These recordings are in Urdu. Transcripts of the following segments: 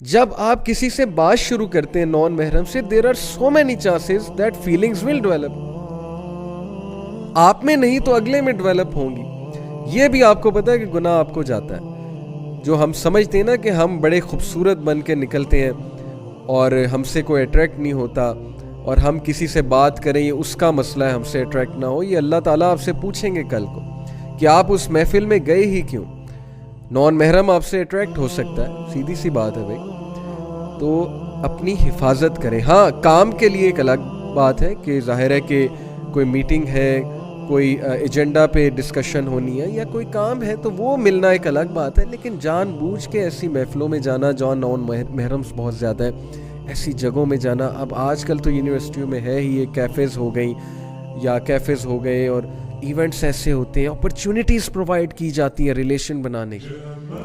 جب آپ کسی سے بات شروع کرتے ہیں نان محرم سے, there are so many chances that feelings will develop. آپ میں نہیں تو اگلے میں ڈیولپ ہوں گی. یہ بھی آپ کو پتا ہے کہ گناہ آپ کو جاتا ہے. جو ہم سمجھتے ہیں نا کہ ہم بڑے خوبصورت بن کے نکلتے ہیں اور ہم سے کوئی اٹریکٹ نہیں ہوتا, اور ہم کسی سے بات کریں یہ اس کا مسئلہ ہے, ہم سے اٹریکٹ نہ ہو. یہ اللہ تعالیٰ آپ سے پوچھیں گے کل کو کہ آپ اس محفل میں گئے ہی کیوں. نان محرم آپ سے اٹریکٹ ہو سکتا ہے, سیدھی سی بات ہے بھائی. تو اپنی حفاظت کریں. ہاں, کام کے لیے ایک الگ بات ہے کہ ظاہر ہے کہ کوئی میٹنگ ہے, کوئی ایجنڈا پہ ڈسکشن ہونی ہے یا کوئی کام ہے تو وہ ملنا ایک الگ بات ہے. لیکن جان بوجھ کے ایسی محفلوں میں جانا جہاں نان محرمس بہت زیادہ ہے, ایسی جگہوں میں جانا. اب آج کل تو یونیورسٹیوں میں ہے ہی, یہ کیفیز ہو گئیں یا کیفیز ہو گئے, اور ایونٹس ایسے ہوتے ہیں, اپرچونیٹیز پرووائڈ کی جاتی ہیں ریلیشن بنانے کی.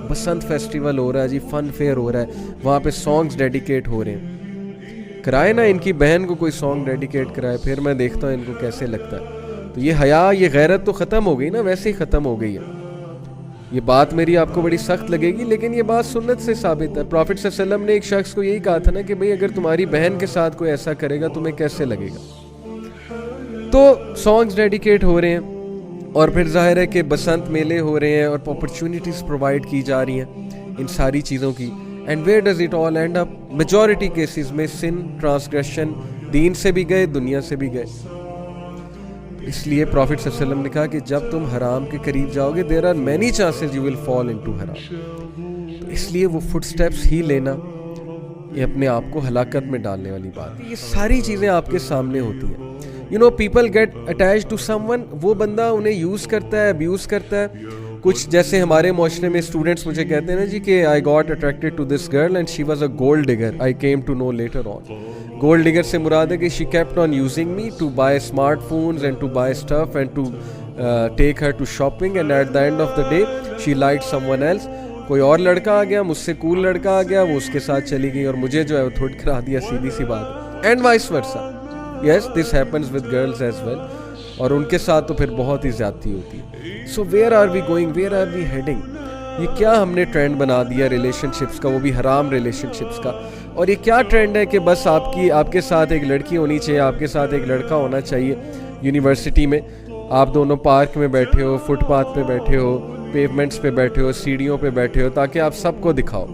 بسنت فیسٹیول ہو رہا ہے جی, فن فیئر ہو رہا ہے, وہاں پہ سانگز ڈیڈیکیٹ ہو رہے ہیں. کرائے نا ان کی بہن کو کوئی سانگ ڈیڈیکیٹ کرائے, پھر میں دیکھتا ہوں ان کو کیسے لگتا ہے. تو یہ حیا, یہ غیرت تو ختم ہو گئی نا, ویسے ہی ختم ہو گئی ہے. یہ بات میری آپ کو بڑی سخت لگے گی لیکن یہ بات سنت سے ثابت ہے. پروفٹ صلی اللہ علیہ وسلم نے ایک شخص کو یہی کہا تھا نا کہ بھئی اگر تمہاری بہن کے ساتھ کوئی ایسا کرے گا تمہیں کیسے لگے گا. تو سانگز ڈیڈیکیٹ ہو رہے ہیں, اور پھر ظاہر ہے کہ بسنت میلے ہو رہے ہیں, اور اپرچونیٹیز پرووائڈ کی جا رہی ہیں ان ساری چیزوں کی. And where does it all and up? Majority cases میں سن, ٹرانسگریشن, دین سے بھی گئے, دنیا سے بھی گئے. اس لیے پروفٹ صلی اللہ علیہ وسلم نے کہا کہ جب تم حرام کے قریب جاؤ گے, there are many chances you will fall into حرام. تو اس لیے وہ فٹ سٹیپس ہی لینا یہ اپنے آپ کو ہلاکت میں ڈالنے والی بات ہے. یہ ساری چیزیں آپ کے سامنے ہوتی ہیں. You know, people get attach to someone, وہ بندہ انہیں یوز کرتا ہے, ابیوز کرتا ہے. کچھ جیسے ہمارے معاشرے میں اسٹوڈنٹس مجھے کہتے ہیں نا جی کہ I got attracted to this girl and she was a gold digger, I came to know later on. Gold digger سے مراد ہے کہ she kept on using me to buy smartphones and to buy stuff and to take her to shopping, and at the end of the day she like someone else. کوئی اور لڑکا آ گیا, مجھ سے کول لڑکا آ گیا, وہ اس کے ساتھ چلی گئی اور مجھے جو ہے وہ تھوڑ کرا دیا, سیدھی سی بات. And vice versa. Yes, this happens with girls as well, اور ان کے ساتھ تو پھر بہت ہی زیادتی ہوتی ہے. So where are we going, where are we heading? یہ کیا ہم نے ٹرینڈ بنا دیا ریلیشن شپس کا, وہ بھی حرام ریلیشن شپس کا. اور یہ کیا ٹرینڈ ہے کہ بس آپ کے ساتھ ایک لڑکی ہونی چاہیے, آپ کے ساتھ ایک لڑکا ہونا چاہیے. یونیورسٹی میں آپ دونوں پارک میں بیٹھے ہو, فٹ پاتھ پہ بیٹھے ہو, پیومنٹس پہ بیٹھے ہو, سیڑھیوں پہ بیٹھے ہو, تاکہ آپ سب کو دکھاؤ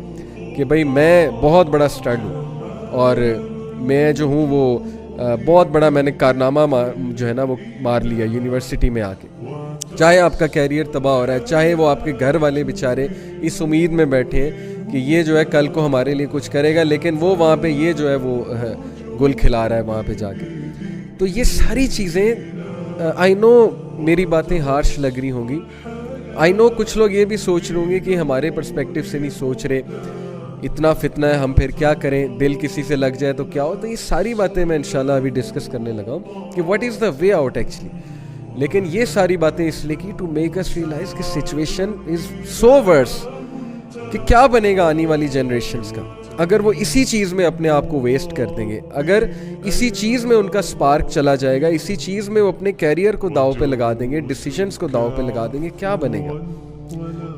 کہ بھئی میں بہت بڑا اسٹڈ ہوں, اور میں جو ہوں وہ بہت بڑا میں نے کارنامہ جو ہے نا وہ مار لیا یونیورسٹی میں آ کے. چاہے آپ کا کیریئر تباہ ہو رہا ہے, چاہے وہ آپ کے گھر والے بیچارے اس امید میں بیٹھے ہیں کہ یہ جو ہے کل کو ہمارے لیے کچھ کرے گا, لیکن وہ وہاں پہ یہ جو ہے وہ گل کھلا رہا ہے وہاں پہ جا کے. تو یہ ساری چیزیں, آئی نو میری باتیں ہارش لگ رہی ہوں گی, آئی نو کچھ لوگ یہ بھی سوچ رہے ہوں گے کہ ہمارے پرسپیکٹیو سے نہیں سوچ رہے, اتنا فتنہ ہے, ہم پھر کیا کریں, دل کسی سے لگ جائے تو کیا ہو. تو یہ ساری باتیں میں انشاءاللہ ابھی ڈسکس کرنے لگا ہوں کہ what is the way out actually. لیکن یہ ساری باتیں اس لیے کی ٹو میک اس ریئلائز کہ سچویشن از سو ورس, کہ کیا بنے گا آنے والی جنریشنز کا اگر وہ اسی چیز میں اپنے آپ کو ویسٹ کر دیں گے, اگر اسی چیز میں ان کا سپارک چلا جائے گا, اسی چیز میں وہ اپنے کیریئر کو داؤ پہ لگا دیں گے, ڈیسیجنز کو داؤ پہ لگا دیں گے, کیا بنے گا.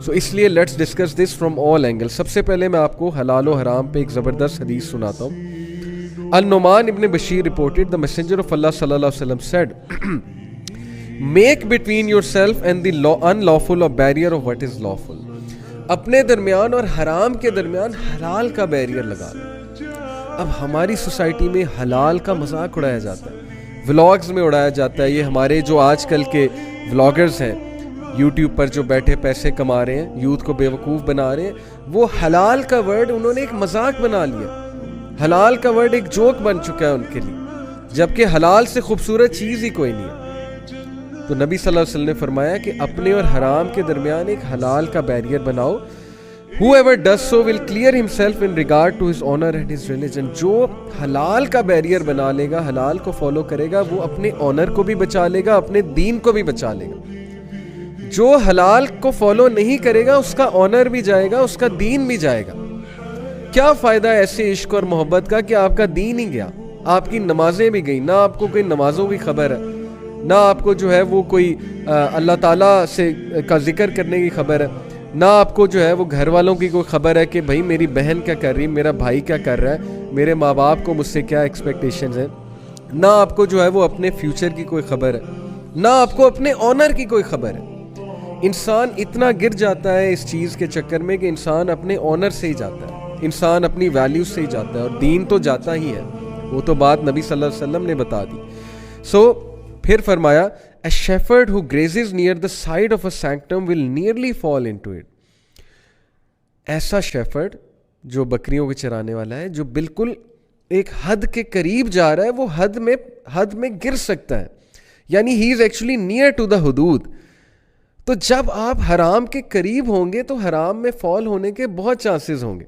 سو اس لیے let's discuss this from all angle. سب سے پہلے میں آپ کو حلال و حرام پہ ایک زبردست حدیث سناتا ہوں. النعمان ابن Bashir reported the messenger of Allah صلی اللہ علیہ وسلم said make between yourself and the unlawful a barrier of what is lawful. اپنے درمیان اور حرام کے درمیان حلال کا بیریئر لگا لو. اب ہماری سوسائٹی میں حلال کا مذاق اڑایا جاتا ہے, ولاگز میں اڑایا جاتا ہے. یہ ہمارے جو آج کل کے ولاگرز ہیں یوٹیوب پر جو بیٹھے پیسے کما رہے ہیں, یوتھ کو بیوقوف بنا رہے ہیں, وہ حلال کا ورڈ انہوں نے ایک مذاق بنا لیا. حلال کا ورڈ ایک جوک بن چکا ہے ان کے لیے, جبکہ حلال سے خوبصورت چیز ہی کوئی نہیں ہے. تو نبی صلی اللہ علیہ وسلم نے فرمایا کہ اپنے اور حرام کے درمیان ایک حلال کا بیریئر بناؤ. whoever does so will clear himself in regard to his honor and his religion. جو حلال کا بیریئر بنا لے گا, حلال کو فالو کرے گا, وہ اپنے آنر کو بھی بچا لے گا, اپنے دین کو بھی بچا لے گا. جو حلال کو فالو نہیں کرے گا اس کا آنر بھی جائے گا, اس کا دین بھی جائے گا. کیا فائدہ ایسے عشق اور محبت کا کہ آپ کا دین ہی گیا, آپ کی نمازیں بھی گئیں, نہ آپ کو کوئی نمازوں کی خبر ہے, نہ آپ کو جو ہے وہ کوئی اللہ تعالیٰ سے کا ذکر کرنے کی خبر ہے, نہ آپ کو جو ہے وہ گھر والوں کی کوئی خبر ہے کہ بھائی میری بہن کیا کر رہی ہے, میرا بھائی کیا کر رہا ہے, میرے ماں باپ کو مجھ سے کیا ایکسپیکٹیشنز ہیں. نہ آپ کو جو ہے وہ اپنے فیوچر کی کوئی خبر ہے, نہ آپ کو اپنے آنر کی کوئی خبر ہے. انسان اتنا گر جاتا ہے اس چیز کے چکر میں کہ انسان اپنے آنر سے ہی جاتا ہے, انسان اپنی ویلیوز سے ہی جاتا ہے, اور دین تو جاتا ہی ہے, وہ تو بات نبی صلی اللہ علیہ وسلم نے بتا دی. سو پھر فرمایا a shepherd who grazes near the side of a sanctum will nearly fall into it. ایسا شیفرڈ جو بکریوں کے چرانے والا ہے, جو بالکل ایک حد کے قریب جا رہا ہے, وہ حد میں گر سکتا ہے, یعنی he is actually near to the حدود. تو جب آپ حرام کے قریب ہوں گے تو حرام میں فال ہونے کے بہت چانسز ہوں گے.